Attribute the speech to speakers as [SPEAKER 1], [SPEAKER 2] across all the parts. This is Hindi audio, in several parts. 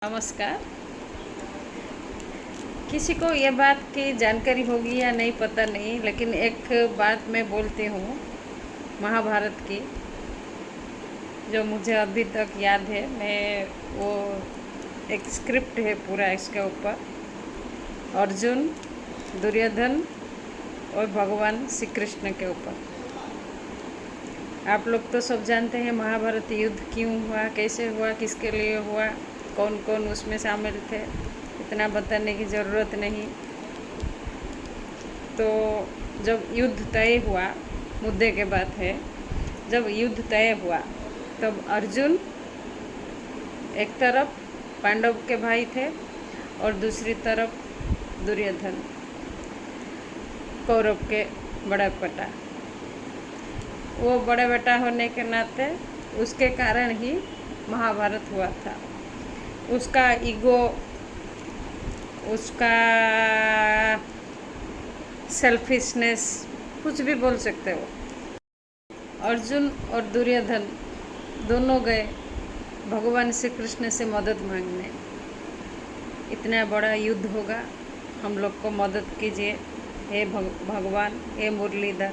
[SPEAKER 1] नमस्कार। किसी को ये बात की जानकारी होगी या नहीं पता नहीं, लेकिन एक बात मैं बोलती हूँ महाभारत की, जो मुझे अभी तक याद है। मैं वो एक स्क्रिप्ट है पूरा इसके ऊपर, अर्जुन, दुर्योधन और भगवान श्री कृष्ण के ऊपर। आप लोग तो सब जानते हैं महाभारत युद्ध क्यों हुआ, कैसे हुआ, किसके लिए हुआ, कौन कौन उसमें शामिल थे, इतना बताने की ज़रूरत नहीं। तो जब युद्ध तय हुआ, मुद्दे के बात है, जब युद्ध तय हुआ तब अर्जुन एक तरफ पांडव के भाई थे और दूसरी तरफ दुर्योधन कौरव के बड़ा बेटा। वो बड़ा बेटा होने के नाते उसके कारण ही महाभारत हुआ था। उसका ईगो, उसका सेल्फिशनेस, कुछ भी बोल सकते हो। अर्जुन और दुर्योधन दोनों गए भगवान श्री कृष्ण से मदद मांगने। इतना बड़ा युद्ध होगा, हम लोग को मदद कीजिए हे भगवान, हे मुरलीधर,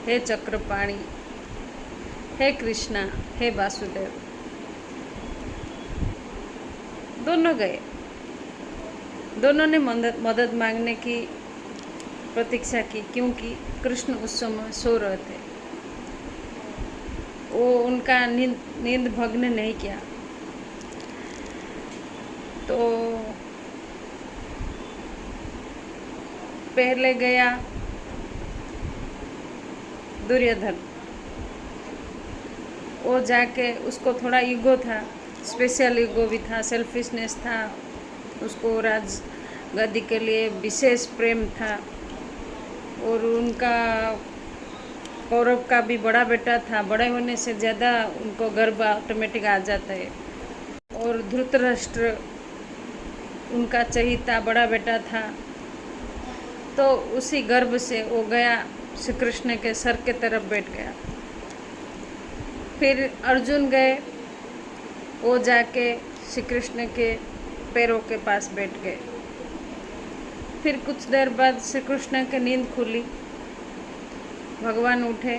[SPEAKER 1] हे चक्रपाणी, हे कृष्णा, हे वासुदेव। दोनों गए, दोनों ने मदद मांगने की प्रतीक्षा की, क्योंकि कृष्ण उस समय सो रहे थे। वो उनका नींद भग्न नहीं किया। तो पहले गया दुर्योधन। वो जाके, उसको थोड़ा ईगो था, स्पेशल ईगो भी था, सेल्फिशनेस था, उसको राज गद्दी के लिए विशेष प्रेम था। और उनका कौरव का भी बड़ा बेटा था, बड़े होने से ज़्यादा उनको गर्व ऑटोमेटिक आ जाता है। और धृतराष्ट्र उनका चहीता बड़ा बेटा था, तो उसी गर्व से वो गया श्री कृष्ण के सर के तरफ बैठ गया। फिर अर्जुन गए, वो जाके श्री कृष्ण के पैरों के पास बैठ गए। फिर कुछ देर बाद श्री कृष्ण की नींद खुली, भगवान उठे।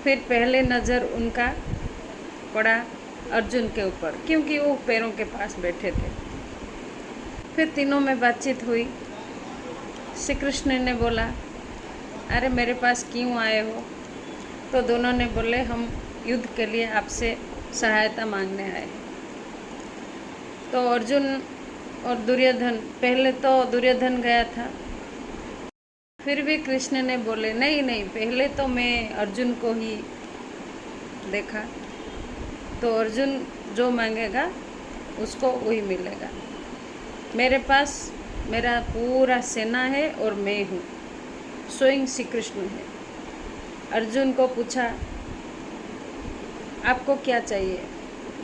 [SPEAKER 1] फिर पहले नज़र उनका पड़ा अर्जुन के ऊपर, क्योंकि वो पैरों के पास बैठे थे। फिर तीनों में बातचीत हुई। श्री कृष्ण ने बोला, अरे मेरे पास क्यों आए हो? तो दोनों ने बोले, हम युद्ध के लिए आपसे सहायता मांगने आए। तो अर्जुन और दुर्योधन, पहले तो दुर्योधन गया था, फिर भी कृष्ण ने बोले, नहीं नहीं, पहले तो मैं अर्जुन को ही देखा, तो अर्जुन जो मांगेगा उसको वही मिलेगा। मेरे पास मेरा पूरा सेना है और मैं हूँ, स्वयं श्री कृष्ण है। अर्जुन को पूछा, आपको क्या चाहिए?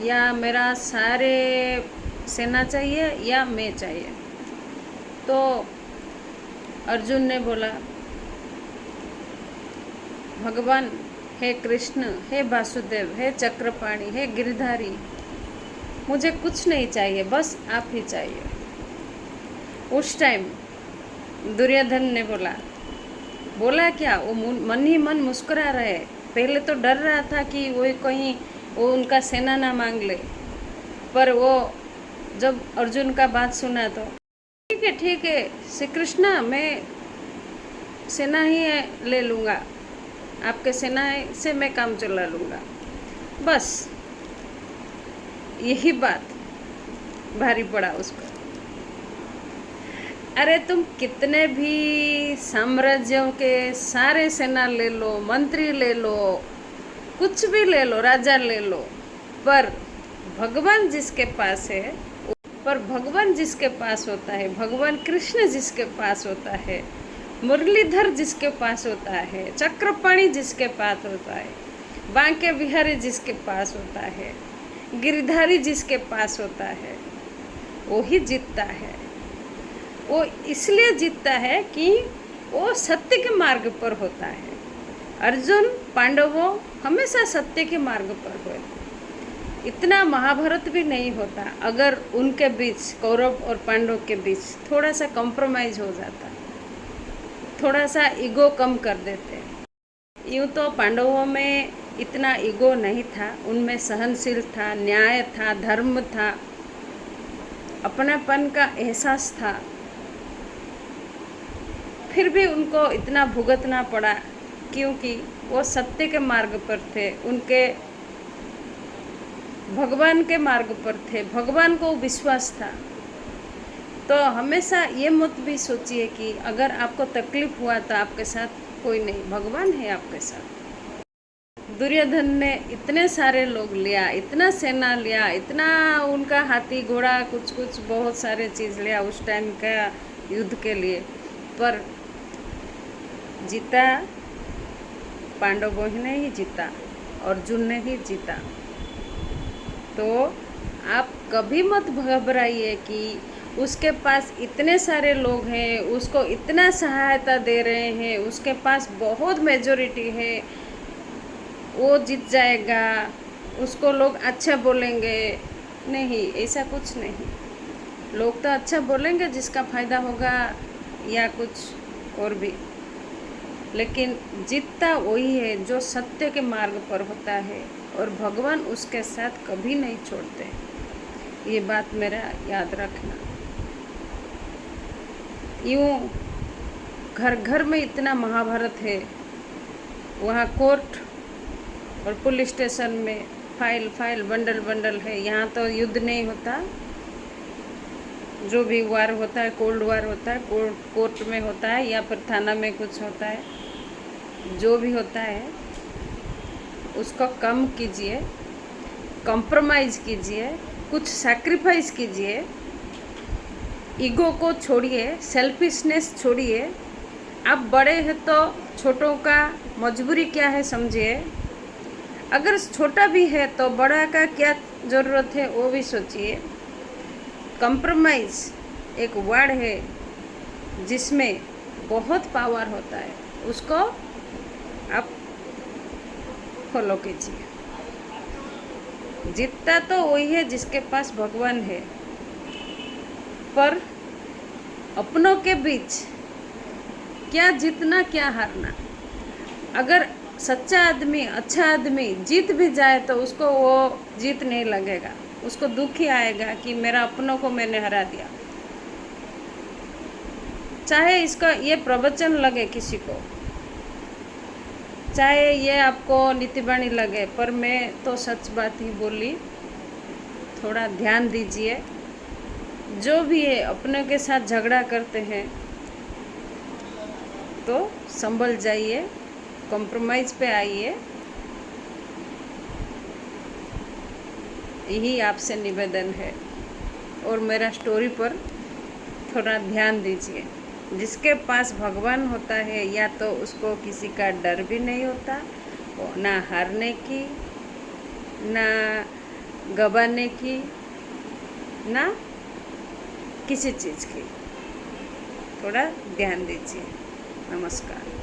[SPEAKER 1] या मेरा सारे सेना चाहिए या मैं चाहिए? तो अर्जुन ने बोला, भगवान, हे कृष्ण, हे वासुदेव, हे चक्रपाणी, हे गिरधारी, मुझे कुछ नहीं चाहिए, बस आप ही चाहिए। उस टाइम दुर्योधन ने बोला क्या? वो मन ही मन मुस्कुरा रहे। पहले तो डर रहा था कि वो कहीं वो उनका सेना ना मांग ले, पर वो जब अर्जुन का बात सुना तो ठीक है श्री कृष्णा, मैं सेना ही ले लूँगा, आपके सेना से मैं काम चला लूँगा, बस यही बात भारी पड़ा उसको। अरे तुम कितने भी साम्राज्यों के सारे सेना ले लो, मंत्री ले लो, कुछ भी ले लो, राजा ले लो, पर भगवान जिसके पास है, पर भगवान जिसके पास होता है, भगवान कृष्ण जिसके पास होता है, मुरलीधर जिसके पास होता है, चक्रपाणी जिसके पास होता है, बांके बिहारी जिसके पास होता है, गिरधारी जिसके पास होता है, वो ही जीतता है। वो इसलिए जीतता है कि वो सत्य के मार्ग पर होता है। अर्जुन, पांडवों हमेशा सत्य के मार्ग पर हुए, इतना महाभारत भी नहीं होता अगर उनके बीच, कौरव और पांडव के बीच थोड़ा सा कॉम्प्रोमाइज़ हो जाता, थोड़ा सा ईगो कम कर देते। यूँ तो पांडवों में इतना ईगो नहीं था, उनमें सहनशील था, न्याय था, धर्म था, अपनापन का एहसास था। फिर भी उनको इतना भुगतना पड़ा क्योंकि वो सत्य के मार्ग पर थे, उनके भगवान के मार्ग पर थे, भगवान को विश्वास था। तो हमेशा ये मत भी सोचिए कि अगर आपको तकलीफ हुआ तो आपके साथ कोई नहीं, भगवान है आपके साथ। दुर्योधन ने इतने सारे लोग लिया, इतना सेना लिया, इतना उनका हाथी घोड़ा कुछ कुछ बहुत सारे चीज़ लिया उस टाइम का युद्ध के लिए, पर जीता पांडवों ने ही जीता, अर्जुन ने ही जीता। तो आप कभी मत घबराइए कि उसके पास इतने सारे लोग हैं, उसको इतना सहायता दे रहे हैं, उसके पास बहुत मेजॉरिटी है, वो जीत जाएगा, उसको लोग अच्छा बोलेंगे। नहीं, ऐसा कुछ नहीं। लोग तो अच्छा बोलेंगे जिसका फ़ायदा होगा या कुछ और भी, लेकिन जीतता वही है जो सत्य के मार्ग पर होता है, और भगवान उसके साथ कभी नहीं छोड़ते। ये बात मेरा याद रखना। यूँ घर घर में इतना महाभारत है, वहाँ कोर्ट और पुलिस स्टेशन में फाइल फाइल बंडल बंडल है। यहाँ तो युद्ध नहीं होता, जो भी वार होता है, कोल्ड वार होता है, कोर्ट में होता है या फिर थाना में कुछ होता है। जो भी होता है उसको कम कीजिए, कॉम्प्रोमाइज़ कीजिए, कुछ सैक्रिफाइस कीजिए, ईगो को छोड़िए, सेल्फिशनेस छोड़िए। आप बड़े हैं तो छोटों का मजबूरी क्या है समझिए। अगर छोटा भी है तो बड़ा का क्या ज़रूरत है वो भी सोचिए। कॉम्प्रोमाइज़ एक वर्ड है जिसमें बहुत पावर होता है, उसको आप फॉलो कीजिए। जीतता तो वही है जिसके पास भगवान है, पर अपनों के बीच क्या जीतना क्या हारना। अगर सच्चा आदमी, अच्छा आदमी जीत भी जाए तो उसको वो जीत नहीं लगेगा, उसको दुख ही आएगा कि मेरा अपनों को मैंने हरा दिया। चाहे इसका ये प्रवचन लगे किसी को, चाहे ये आपको नीतिवाणी लगे, पर मैं तो सच बात ही बोली। थोड़ा ध्यान दीजिए। जो भी है अपने के साथ झगड़ा करते हैं तो संभल जाइए, कॉम्प्रोमाइज़ पे आइए। यही आपसे निवेदन है। और मेरा स्टोरी पर थोड़ा ध्यान दीजिए। जिसके पास भगवान होता है या तो उसको किसी का डर भी नहीं होता, ना हारने की, ना गंवाने की, ना किसी चीज़ की। थोड़ा ध्यान दीजिए। नमस्कार।